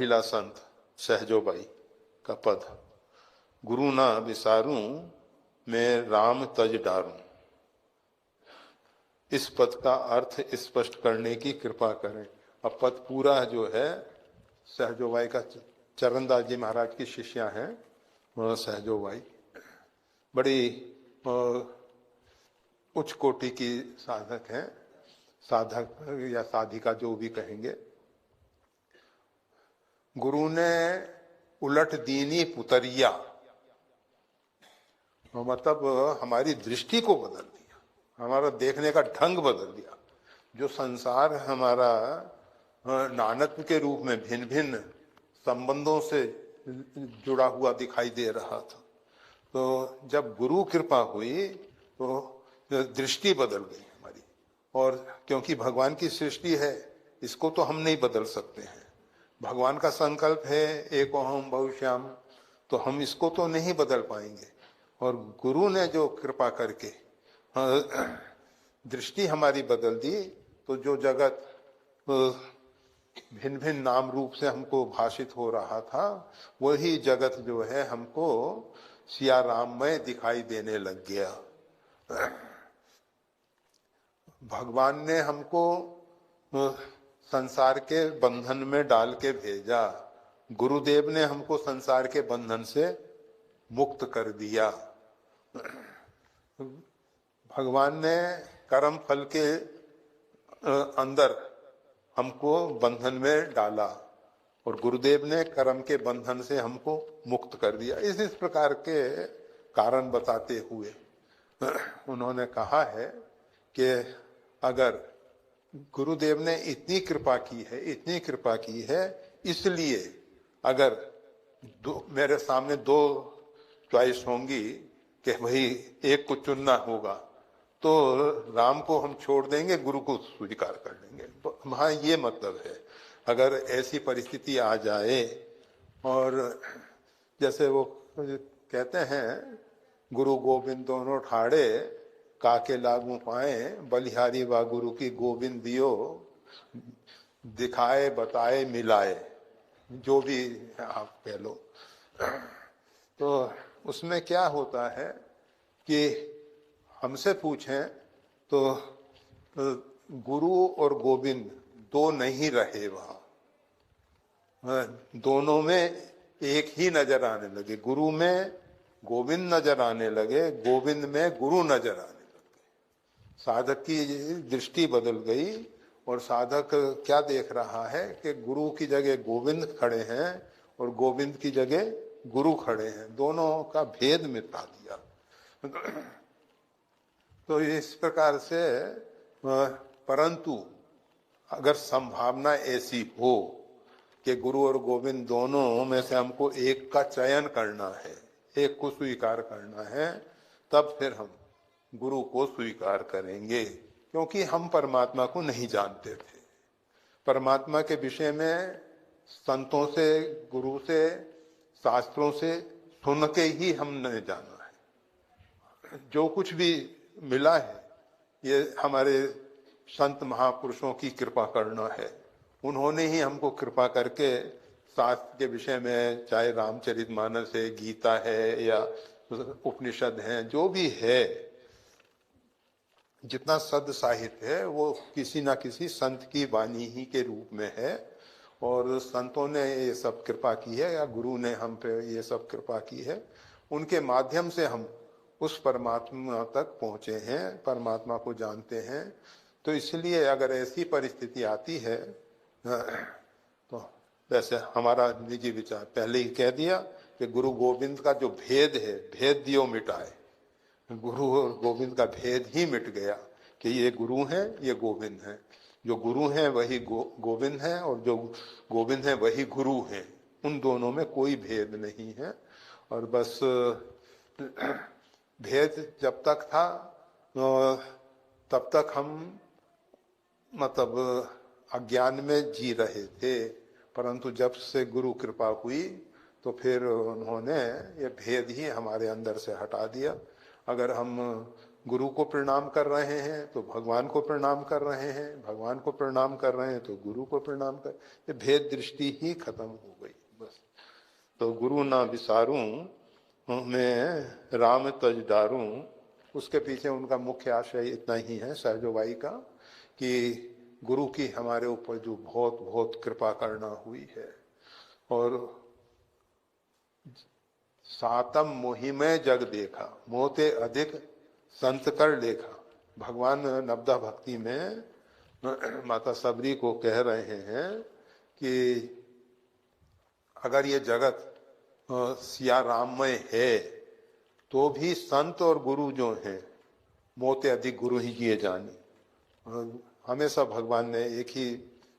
मिला संत सहजोबाई का पद, गुरु ना विसारूं मैं राम तज डारूं। इस पद का अर्थ स्पष्ट करने की कृपा करें। अब पद पूरा जो है सहजोबाई का, चरणदास जी महाराज की शिष्या हैं सहजोबाई, बड़ी उच्च कोटि की साधक हैं, साधक या साधिका जो भी कहेंगे। गुरु ने उलट दीनी पुतरिया, मतलब हमारी दृष्टि को बदल दिया, हमारा देखने का ढंग बदल दिया। जो संसार हमारा नानत्व के रूप में भिन्न भिन्न संबंधों से जुड़ा हुआ दिखाई दे रहा था, तो जब गुरु कृपा हुई तो दृष्टि बदल गई हमारी। और क्योंकि भगवान की सृष्टि है, इसको तो हम नहीं बदल सकते हैं। भगवान का संकल्प है एकोहम बहुश्याम, तो हम इसको तो नहीं बदल पाएंगे। और गुरु ने जो कृपा करके दृष्टि हमारी बदल दी, तो जो जगत भिन्न भिन्न नाम रूप से हमको भाषित हो रहा था, वही जगत जो है हमको सिया राममय दिखाई देने लग गया। भगवान ने हमको संसार के बंधन में डाल के भेजा, गुरुदेव ने हमको संसार के बंधन से मुक्त कर दिया। भगवान ने कर्म फल के अंदर हमको बंधन में डाला और गुरुदेव ने कर्म के बंधन से हमको मुक्त कर दिया। इस प्रकार के कारण बताते हुए उन्होंने कहा है कि अगर गुरुदेव ने इतनी कृपा की है, इतनी कृपा की है, इसलिए अगर मेरे सामने दो चॉइस होंगी कि भाई एक को चुनना होगा, तो राम को हम छोड़ देंगे, गुरु को स्वीकार कर लेंगे। तो हाँ, ये मतलब है। अगर ऐसी परिस्थिति आ जाए, और जैसे वो कहते हैं गुरु गोविंद दोनों ठाड़े, काके लागू पाए, बलिहारी व गुरु की गोविंद दियो, दिखाए बताए मिलाए, जो भी आप कह लो। तो उसमें क्या होता है कि हमसे पूछें तो गुरु और गोविंद दो नहीं रहे वहां, दोनों में एक ही नजर आने लगे। गुरु में गोविंद नजर आने लगे, गोविंद में गुरु नजर आने लगे। साधक की दृष्टि बदल गई और साधक क्या देख रहा है कि गुरु की जगह गोविंद खड़े हैं और गोविंद की जगह गुरु खड़े हैं, दोनों का भेद मिटा दिया। तो इस प्रकार से, परंतु अगर संभावना ऐसी हो कि गुरु और गोविंद दोनों में से हमको एक का चयन करना है, एक को स्वीकार करना है, तब फिर हम गुरु को स्वीकार करेंगे, क्योंकि हम परमात्मा को नहीं जानते थे। परमात्मा के विषय में संतों से, गुरु से, शास्त्रों से सुन के ही हमने जाना है। जो कुछ भी मिला है ये हमारे संत महापुरुषों की कृपा करना है। उन्होंने ही हमको कृपा करके शास्त्र के विषय में, चाहे रामचरितमानस है, गीता है या उपनिषद हैं, जो भी है, जितना सद साहित्य है वो किसी ना किसी संत की वाणी ही के रूप में है। और संतों ने ये सब कृपा की है, या गुरु ने हम पे ये सब कृपा की है, उनके माध्यम से हम उस परमात्मा तक पहुँचे हैं, परमात्मा को जानते हैं। तो इसलिए अगर ऐसी परिस्थिति आती है, तो वैसे हमारा निजी विचार पहले ही कह दिया कि गुरु गोविंद का जो भेद है, भेद दियो मिटाए। गुरु और गोविंद का भेद ही मिट गया कि ये गुरु हैं, ये गोविंद हैं। जो गुरु हैं वही गोविंद हैं, और जो गोविंद हैं वही गुरु हैं। उन दोनों में कोई भेद नहीं है। और बस भेद जब तक था तब तक हम मतलब अज्ञान में जी रहे थे, परंतु जब से गुरु कृपा हुई तो फिर उन्होंने ये भेद ही हमारे अंदर से हटा दिया। अगर हम गुरु को प्रणाम कर रहे हैं तो भगवान को प्रणाम कर रहे हैं, भगवान को प्रणाम कर रहे हैं तो गुरु को प्रणाम कर, ये भेद दृष्टि ही खत्म हो गई बस। तो गुरु ना विसारूं मैं राम तज डारूं, उसके पीछे उनका मुख्य आशय इतना ही है सहजोबाई का कि गुरु की हमारे ऊपर जो बहुत बहुत कृपा करना हुई है। और सातम मोहिमे जग देखा, मोते अधिक संत कर लेखा। भगवान नवदा भक्ति में माता सबरी को कह रहे हैं कि अगर ये जगत सिया राममय है तो भी संत और गुरु जो हैं मोते अधिक गुरु ही किए जानी। हमेशा भगवान ने एक ही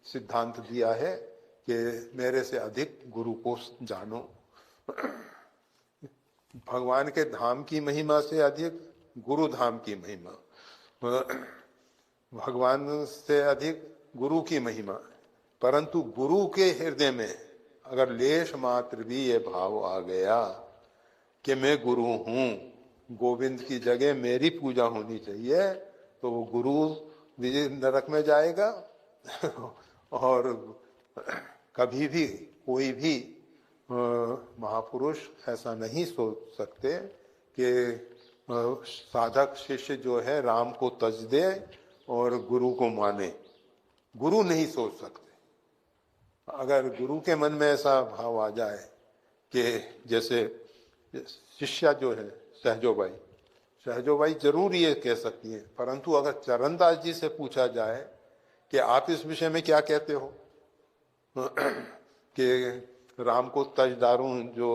सिद्धांत दिया है कि मेरे से अधिक गुरु को जानो। भगवान के धाम की महिमा से अधिक गुरु धाम की महिमा, भगवान से अधिक गुरु की महिमा। परंतु गुरु के हृदय में अगर लेश मात्र भी ये भाव आ गया कि मैं गुरु हूं, गोविंद की जगह मेरी पूजा होनी चाहिए, तो वो गुरु भी नरक में जाएगा। और कभी भी कोई भी महापुरुष ऐसा नहीं सोच सकते कि साधक शिष्य जो है राम को तज दे और गुरु को माने। गुरु नहीं सोच सकते। अगर गुरु के मन में ऐसा भाव आ जाए कि जैसे शिष्या जो है सहजोबाई जरूर ये कह सकती है, परंतु अगर चरणदास जी से पूछा जाए कि आप इस विषय में क्या कहते हो कि राम को तज डारूं जो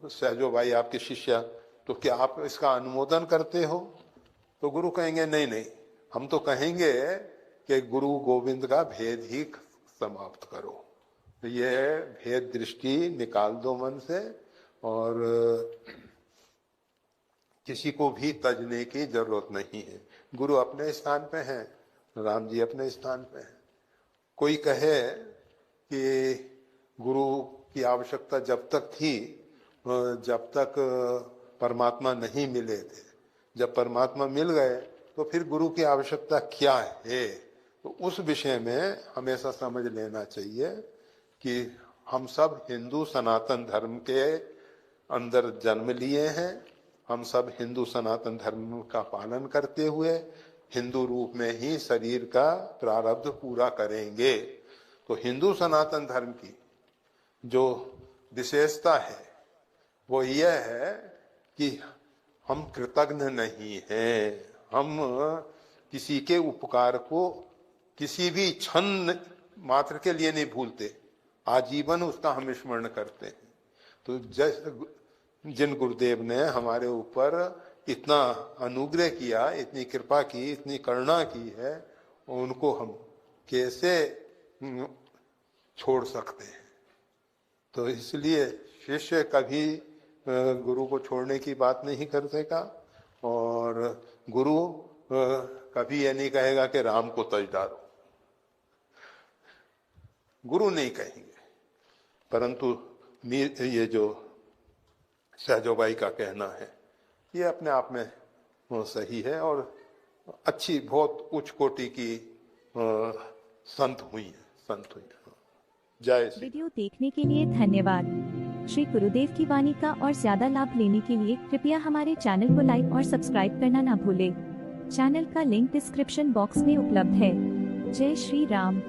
सहजोबाई आपके शिष्या, तो क्या आप इसका अनुमोदन करते हो? तो गुरु कहेंगे नहीं नहीं, हम तो कहेंगे कि गुरु गोविंद का भेद ही समाप्त करो। तो ये भेद दृष्टि निकाल दो मन से और किसी को भी तजने की जरूरत नहीं है। गुरु अपने स्थान पे हैं, राम जी अपने स्थान पे हैं। कोई कहे कि गुरु की आवश्यकता जब तक थी जब तक परमात्मा नहीं मिले थे, जब परमात्मा मिल गए तो फिर गुरु की आवश्यकता क्या है? तो उस विषय में हमेशा समझ लेना चाहिए कि हम सब हिंदू सनातन धर्म के अंदर जन्म लिए हैं। हम सब हिंदू सनातन धर्म का पालन करते हुए हिंदू रूप में ही शरीर का प्रारब्ध पूरा करेंगे। तो हिंदू सनातन धर्म की जो विशेषता है वो यह है कि हम कृतज्ञ नहीं हैं। हम किसी के उपकार को किसी भी क्षण मात्र के लिए नहीं भूलते, आजीवन उसका हम स्मरण करते हैं। तो जिन गुरुदेव ने हमारे ऊपर इतना अनुग्रह किया, इतनी कृपा की, इतनी करुणा की है, उनको हम कैसे छोड़ सकते हैं? तो इसलिए शिष्य कभी गुरु को छोड़ने की बात नहीं कर सका और गुरु कभी ये नहीं कहेगा कि राम को तज डालो, गुरु नहीं कहेंगे। परंतु ये जो सहजोबाई का कहना है ये अपने आप में सही है और अच्छी बहुत उच्च कोटि की संत हुई है। जय श्री। वीडियो देखने के लिए धन्यवाद। श्री गुरुदेव की वाणी का और ज्यादा लाभ लेने के लिए कृपया हमारे चैनल को लाइक और सब्सक्राइब करना ना भूलें। चैनल का लिंक डिस्क्रिप्शन बॉक्स में उपलब्ध है। जय श्री राम।